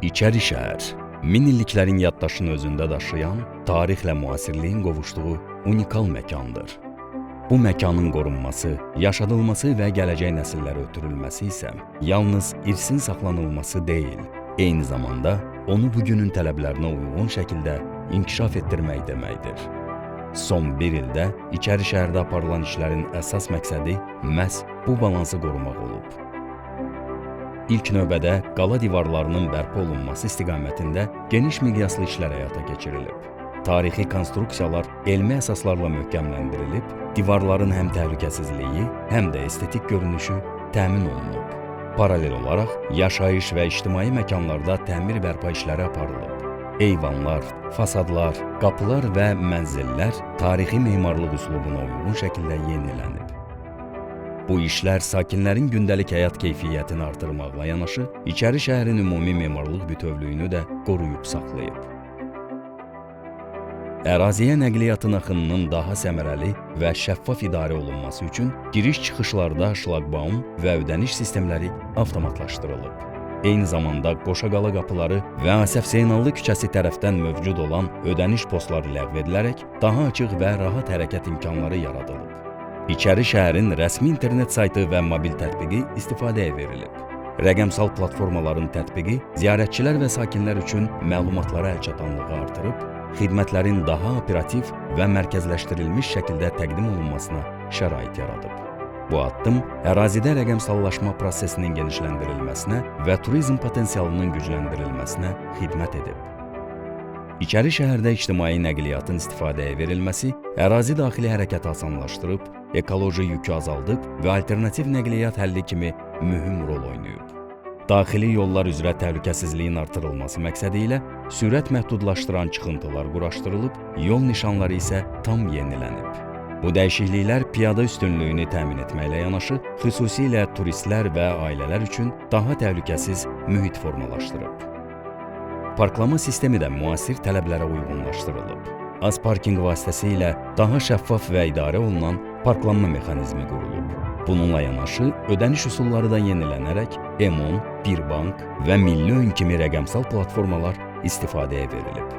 İçəri şəhər, min illiklərin yaddaşını özündə daşıyan, tarixlə müasirliyin qovuşduğu unikal məkandır. Bu məkanın qorunması, yaşadılması və gələcək nəsillərə ötürülməsi isə yalnız irsin saxlanılması deyil, eyni zamanda onu bugünün tələblərinə uyğun şəkildə inkişaf etdirmək deməkdir. Son bir ildə İçəri şəhərdə aparılan işlərin əsas məqsədi məhz bu balansı qorumaq olub. İlk növbədə qala divarlarının bərpa olunması istiqamətində geniş miqyaslı işlər həyata keçirilib. Tarixi konstruksiyalar elmi əsaslarla möhkəmləndirilib, divarların həm təhlükəsizliyi, həm də estetik görünüşü təmin olunub. Paralel olaraq yaşayış və ictimai məkanlarda təmir bərpa işləri aparılıb. Eyvanlar, fasadlar, qapılar və mənzillər tarixi memarlıq üslubuna uyğun şəkildə yenilənib. Bu işlər sakinlərin gündəlik həyat keyfiyyətini artırmaqla yanaşı, İçəri şəhərin ümumi memarlıq bütövlüyünü də qoruyub saxlayıb. Əraziyə nəqliyyatın axınının daha səmərəli və şəffaf idarə olunması üçün giriş-çıxışlarda şlaqbaum və ödəniş sistemləri avtomatlaşdırılıb. Eyni zamanda Qoşaqala qapıları və Asəf Zeynallı küçəsi tərəfdən mövcud olan ödəniş postları ləğv edilərək daha açıq və rahat hərəkət imkanları yaradılıb. İçəri şəhərin rəsmi internet saytı və mobil tətbiqi istifadəyə verilib. Rəqəmsal platformaların tətbiqi ziyarətçilər və sakinlər üçün məlumatlara əlçatanlığı artırıb, xidmətlərin daha operativ və mərkəzləşdirilmiş şəkildə təqdim olunmasına şərait yaradıb. Bu addım ərazidə rəqəmsallaşma prosesinin genişləndirilməsinə və turizm potensialının gücləndirilməsinə xidmət edib. İçəri şəhərdə ictimai nəqliyyatın istifadəyə verilməsi ərazi daxili hərəkəti asanlaşdırıb, ekoloji yükü azaldıb və alternativ nəqliyyat həlli kimi mühüm rol oynayıb. Daxili yollar üzrə təhlükəsizliyin artırılması məqsədi ilə sürət məhdudlaşdıran çıxıntılar quraşdırılıb, yol nişanları isə tam yenilənib. Bu dəyişikliklər piyada üstünlüyünü təmin etməklə yanaşı, xüsusilə turistlər və ailələr üçün daha təhlükəsiz mühit formalaşdırıb. Parklama sistemi də müasir tələblərə uyğunlaşdırılıb. Az parkinq vasitəsilə daha şəffaf və idarə olunan parklanma mexanizmi qurulub. Bununla yanaşı, ödəniş üsulları da yenilənərək M10, Birbank və Milli Ön kimi rəqəmsal platformalar istifadəyə verilib.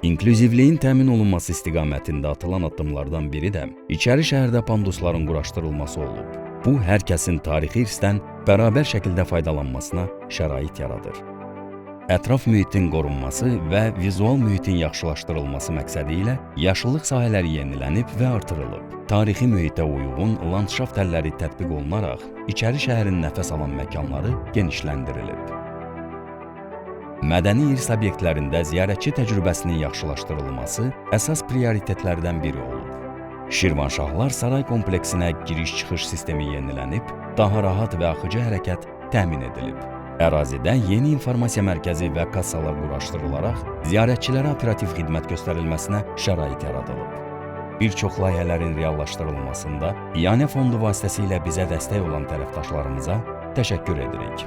İnklüzivliyin təmin olunması istiqamətində atılan addımlardan biri də İçəri şəhərdə pandusların quraşdırılması olub. Bu, hər kəsin tarixi irsdən bərabər şəkildə faydalanmasına şərait yaradır. Ətraf mühitin qorunması və vizual mühitin yaxşılaşdırılması məqsədi ilə yaşıllıq sahələri yenilənib və artırılıb. Tarixi mühitə uyğun landşaft əlləri tətbiq olunaraq, İçəri şəhərin nəfəs alan məkanları genişləndirilib. Mədəni irs obyektlərində ziyarətçi təcrübəsinin yaxşılaşdırılması əsas prioritetlərdən biri olub. Şirvanşahlar Saray kompleksinə giriş-çıxış sistemi yenilənib, daha rahat və axıcı hərəkət təmin edilib. Ərazidə yeni informasiya mərkəzi və kassalar quraşdırılaraq ziyarətçilərə operativ xidmət göstərilməsinə şərait yaradılıb. Bir çox layihələrin reallaşdırılmasında İyanə Fondu vasitəsilə bizə dəstək olan tərəfdaşlarımıza təşəkkür edirik.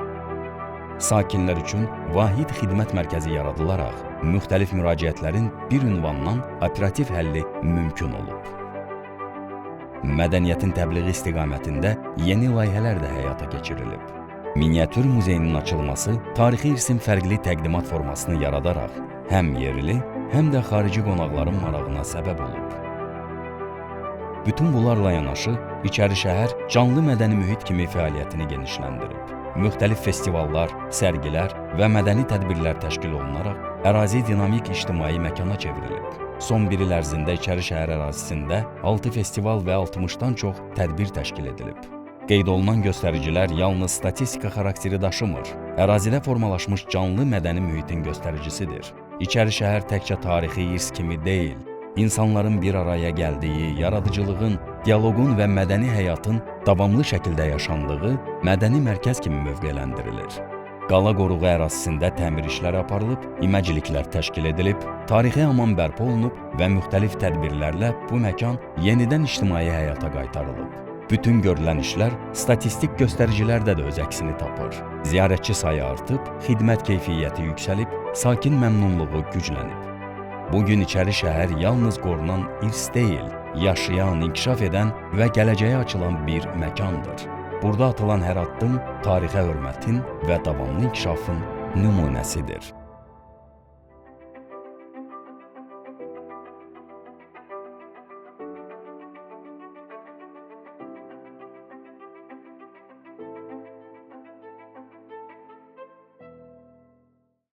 Sakinlər üçün vahid xidmət mərkəzi yaradılaraq, müxtəlif müraciətlərin bir ünvandan operativ həlli mümkün olub. Mədəniyyətin təbliği istiqamətində yeni layihələr də həyata keçirilib. Miniatür muzeyinin açılması tarixi irsin fərqli təqdimat formasını yaradaraq həm yerli, həm də xarici qonaqların marağına səbəb olub. Bütün bunlarla yanaşı, İçəri şəhər canlı mədəni mühit kimi fəaliyyətini genişləndirib. Müxtəlif festivallar, sərgilər və mədəni tədbirlər təşkil olunaraq ərazi dinamik ictimai məkana çevrilib. Son bir il ərzində İçəri şəhər ərazisində 6 festival və 60-dan çox tədbir təşkil edilib. Qeyd olunan göstəricilər yalnız statistika xarakteri daşımır, ərazidə formalaşmış canlı mədəni mühitin göstəricisidir. İçəri şəhər təkcə tarixi irs kimi deyil, insanların bir araya gəldiyi, yaradıcılığın, dialoqun və mədəni həyatın davamlı şəkildə yaşandığı mədəni mərkəz kimi mövqələndirilir. Qala qoruğu ərazisində təmir işləri aparılıb, iməcliklər təşkil edilib, tarixi aman bərpa olunub və müxtəlif tədbirlərlə bu məkan yenidən ictimai həyata qaytarılıb. Bütün görülən işlər statistik göstəricilərdə də öz əksini tapır. Ziyarətçi sayı artıb, xidmət keyfiyyəti yüksəlib, sakin məmnunluğu güclənib. Bugün İçəri şəhər yalnız qorunan irs deyil, yaşayan, inkişaf edən və gələcəyə açılan bir məkandır. Burada atılan hər addım tarixə hörmətin və davamlı inkişafın nümunəsidir.